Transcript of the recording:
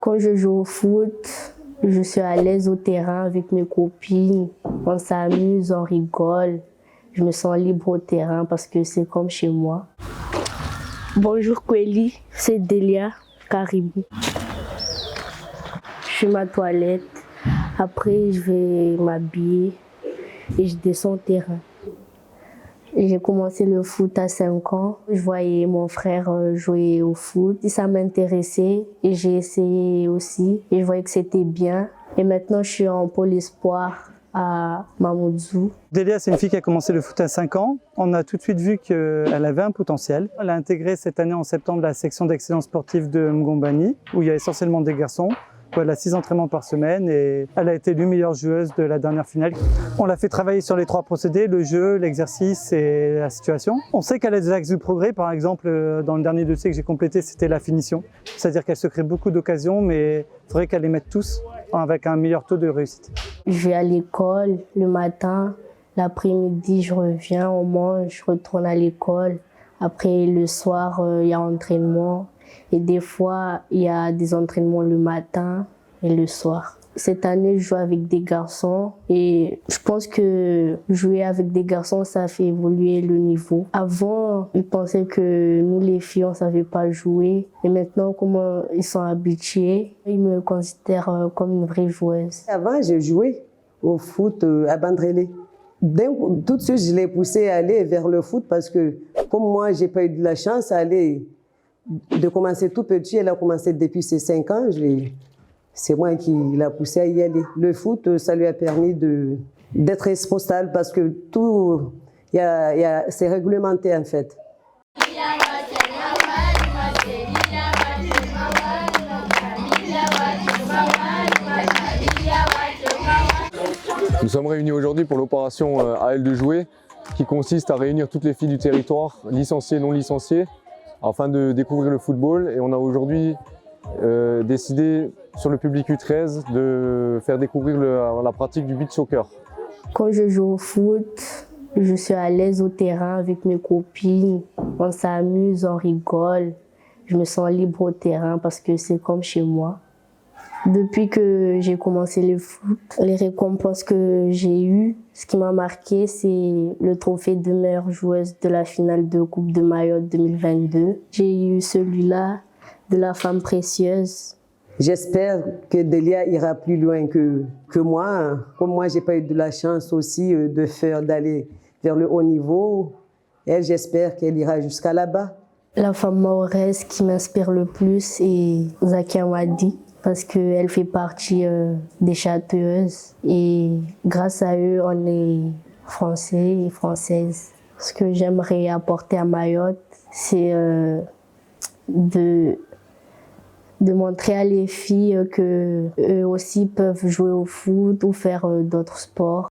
Quand je joue au foot, je suis à l'aise au terrain avec mes copines. On s'amuse, on rigole. Je me sens libre au terrain parce que c'est comme chez moi. Bonjour Kweli, c'est Delia Caribou. Je suis à ma toilette. Après, je vais m'habiller et je descends au terrain. J'ai commencé le foot à 5 ans. Je voyais mon frère jouer au foot et ça m'intéressait et j'ai essayé aussi et je voyais que c'était bien. Et maintenant, je suis en pôle espoir à Mamoudzou. Delia, c'est une fille qui a commencé le foot à 5 ans. On a tout de suite vu qu'elle avait un potentiel. Elle a intégré cette année en septembre la section d'excellence sportive de Mgombani, où il y a essentiellement des garçons. Elle a 6 entraînements par semaine et elle a été l'une meilleure joueuse de la dernière finale. On l'a fait travailler sur les 3 procédés, le jeu, l'exercice et la situation. On sait qu'elle a des axes de progrès, par exemple, dans le dernier dossier que j'ai complété, c'était la finition. C'est-à-dire qu'elle se crée beaucoup d'occasions, mais il faudrait qu'elle les mette tous avec un meilleur taux de réussite. Je vais à l'école le matin, l'après-midi je reviens, on mange, je retourne à l'école. Après le soir, il y a entraînement. Et des fois, il y a des entraînements le matin et le soir. Cette année, je joue avec des garçons et je pense que jouer avec des garçons, ça fait évoluer le niveau. Avant, ils pensaient que nous, les filles, on ne savait pas jouer. Et maintenant, comment ils sont habitués, ils me considèrent comme une vraie joueuse. Avant, je jouais au foot à Bandrélé. Tout de suite, je l'ai poussée à aller vers le foot parce que, comme moi, je n'ai pas eu de la chance de commencer tout petit. Elle a commencé depuis ses 5 ans. C'est moi qui l'ai poussée à y aller. Le foot, ça lui a permis d'être responsable parce que tout, c'est réglementé en fait. Nous sommes réunis aujourd'hui pour l'opération À elle de jouer, qui consiste à réunir toutes les filles du territoire, licenciées et non licenciées, afin de découvrir le football. Et on a aujourd'hui décidé sur le public U13 de faire découvrir la pratique du beach soccer. Quand je joue au foot, je suis à l'aise au terrain avec mes copines. On s'amuse, on rigole. Je me sens libre au terrain parce que c'est comme chez moi. Depuis que j'ai commencé le foot, les récompenses que j'ai eues, ce qui m'a marqué, c'est le trophée de meilleure joueuse de la finale de Coupe de Mayotte 2022. J'ai eu celui-là de la femme précieuse. J'espère que Delia ira plus loin que moi. Comme moi, j'ai pas eu de la chance aussi d'aller vers le haut niveau. Elle, j'espère qu'elle ira jusqu'à là-bas. La femme mahoraise qui m'inspire le plus, c'est Zakia Wadi, parce qu'elle fait partie des châteaueuses. Et grâce à eux, on est Français et Françaises. Ce que j'aimerais apporter à Mayotte, c'est de montrer à les filles qu'eux aussi peuvent jouer au foot ou faire d'autres sports.